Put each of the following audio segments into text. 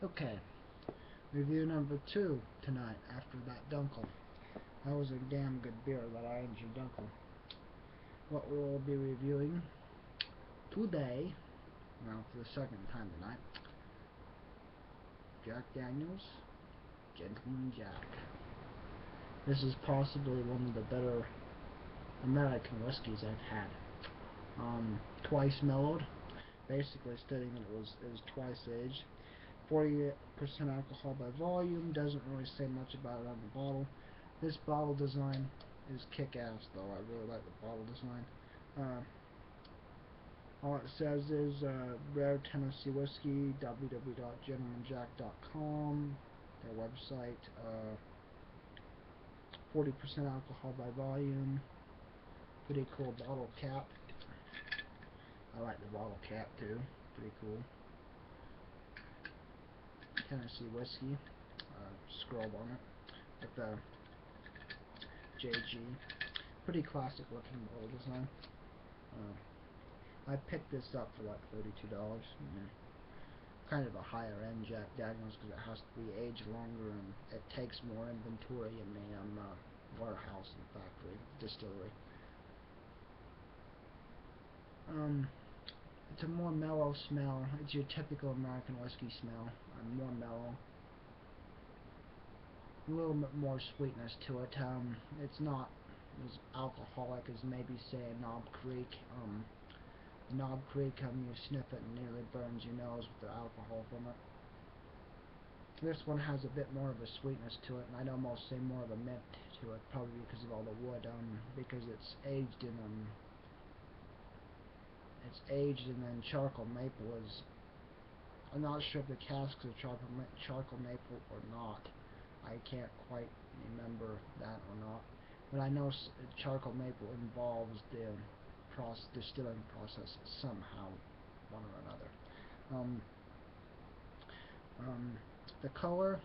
Okay, review number 2 tonight after that Dunkel. That was a damn good beer, that ING Dunkel. What we will be reviewing today, well, for the second time tonight, Jack Daniel's Gentleman Jack. This is possibly one of the better American whiskeys I've had. Twice mellowed, basically stating that it was twice aged. 40% alcohol by volume, doesn't really say much about it on the bottle. This bottle design is kick-ass though, I really like the bottle design. All it says is Rare Tennessee Whiskey, www.gentlemanjack.com, their website, 40% alcohol by volume, pretty cool bottle cap. I like the bottle cap too, pretty cool. Tennessee Whiskey, scroll on it, with the JG, pretty classic looking bottle design. I picked this up for like $32. Kind of a higher end Jack Daniel's because it has to be aged longer and it takes more inventory in the warehouse and factory, distillery. It's a more mellow smell. It's your typical American whiskey smell. More mellow. A little bit more sweetness to it. It's not as alcoholic as maybe say a Knob Creek. Knob Creek, you sniff it and nearly burns your nose with the alcohol from it. This one has a bit more of a sweetness to it, and I'd almost say more of a mint to it, probably because of all the wood. Because it's aged in then charcoal maple is. I'm not sure if the casks are charcoal maple or not. I can't quite remember that or not. But I know charcoal maple involves the distilling process somehow, one or another. The color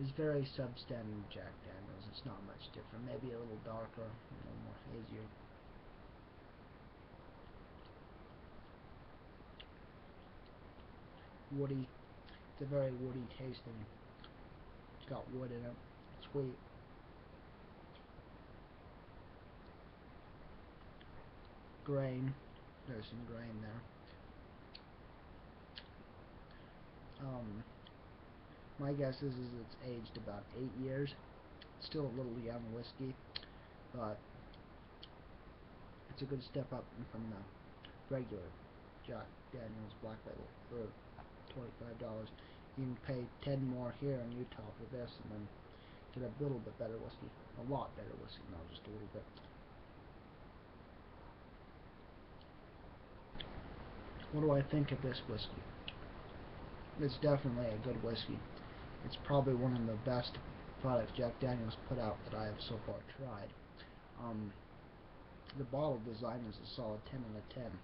is very substandard Jack Daniel's. It's not much different. Maybe a little darker, a little more hazier. Woody. It's a very woody tasting. It's got wood in it. Sweet. Grain. There's some grain there. My guess is it's aged about 8 years. It's still a little young whiskey, but it's a good step up from the regular Jack Daniel's Black Label for $25. You can pay 10 more here in Utah for this, and then get a little bit better whiskey. A lot better whiskey, not just a little bit. What do I think of this whiskey? It's definitely a good whiskey. It's probably one of the best products Jack Daniel's put out that I have so far tried. The bottle design is a solid 10 out of 10.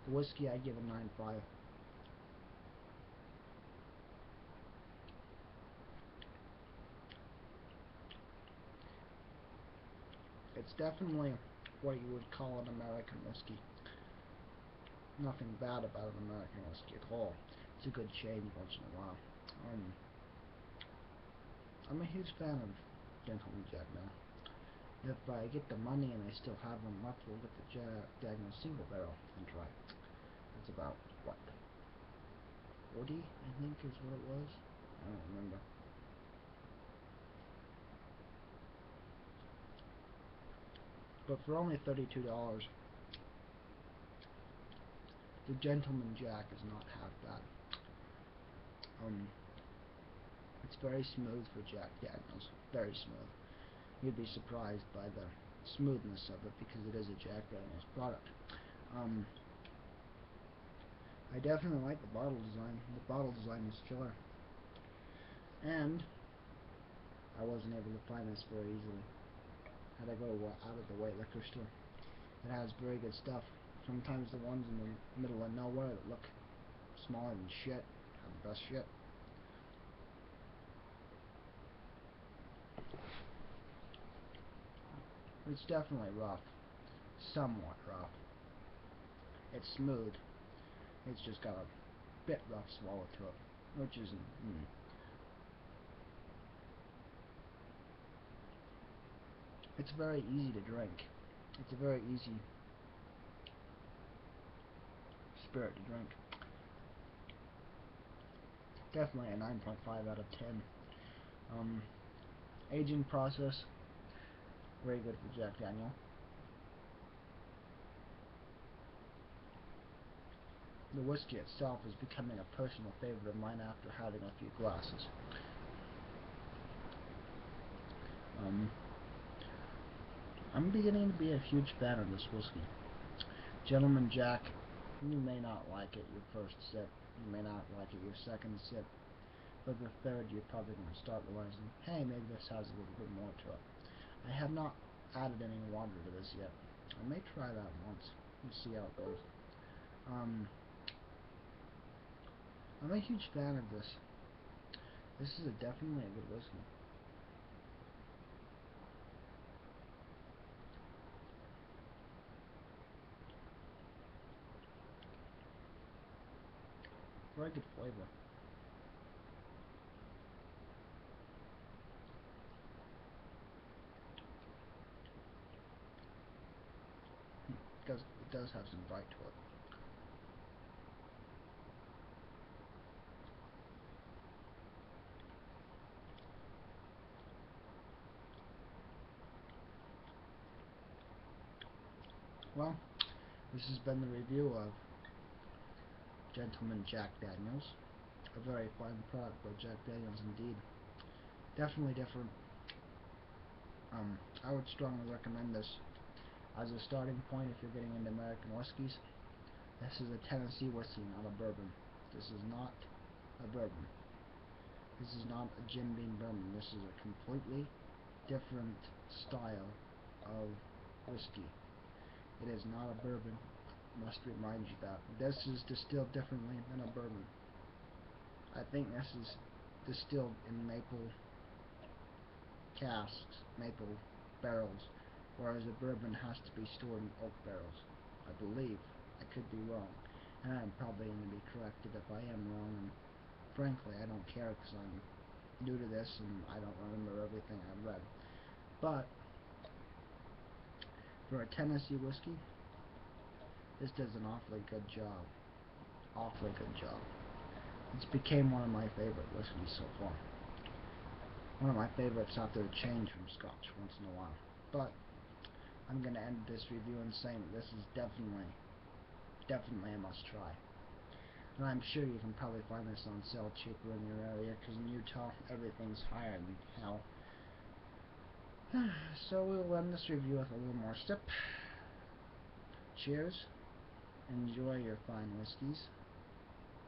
The whiskey I give a 9.5. It's definitely what you would call an American whiskey. Nothing bad about an American whiskey at all. It's a good change once in a while. I'm a huge fan of Gentleman Jack now. If I get the money and I still have one left, we'll get the Jack Daniel's single barrel and try. That's about, what, 40, I think is what it was? I don't remember. But for only $32, the Gentleman Jack is not half bad. It's very smooth for Jack Daniel's. Very smooth. You'd be surprised by the smoothness of it because it is a Jack Daniel's product. I definitely like the bottle design. The bottle design is killer. And I wasn't able to find this very easily. Had to go out of the way liquor store. It has very good stuff. Sometimes the ones in the middle of nowhere that look smaller than shit have the best shit. It's definitely rough. Somewhat rough. It's smooth. It's just got a bit rough swallow to it. which is it's very easy to drink. It's a very easy spirit to drink. Definitely a 9.5 out of 10. Aging process, very good for Jack Daniel. The whiskey itself is becoming a personal favorite of mine after having a few glasses. I'm beginning to be a huge fan of this whiskey. Gentleman Jack, you may not like it your first sip, you may not like it your second sip, but the third you're probably going to start realizing, hey, maybe this has a little bit more to it. I have not added any water to this yet. I may try that once and see how it goes. I'm a huge fan of this. This is definitely a good whiskey. Very good flavor. It does have some bite to it. Well, this has been the review of Gentleman Jack Daniels. A very fine product by Jack Daniels indeed. Definitely different. I would strongly recommend this as a starting point if you're getting into American whiskeys. This is a Tennessee whiskey, not a bourbon. This is not a bourbon. This is not a Jim Beam bourbon. This is a completely different style of whiskey. It is not a bourbon. Must remind you that. This is distilled differently than a bourbon. I think this is distilled in maple casks, maple barrels, whereas a bourbon has to be stored in oak barrels. I believe. I could be wrong, and I'm probably going to be corrected if I am wrong, and frankly I don't care because I'm new to this and I don't remember everything I've read. But for a Tennessee whiskey, this does an awfully good job. Awfully good job. It's became one of my favorite whiskeys so far. One of my favorites after the change from Scotch once in a while. But I'm going to end this review in saying that this is definitely a must try. And I'm sure you can probably find this on sale cheaper in your area, because in Utah everything's higher than hell. So we'll end this review with a little more sip. Cheers. Enjoy your fine whiskeys.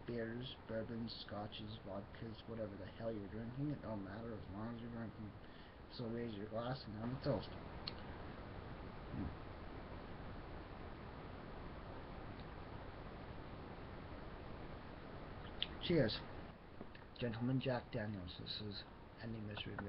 Beers, bourbons, scotches, vodkas, whatever the hell you're drinking. It don't matter as long as you're drinking. So raise your glass and have a toast. Cheers. Gentleman Jack Daniels. This is ending this review.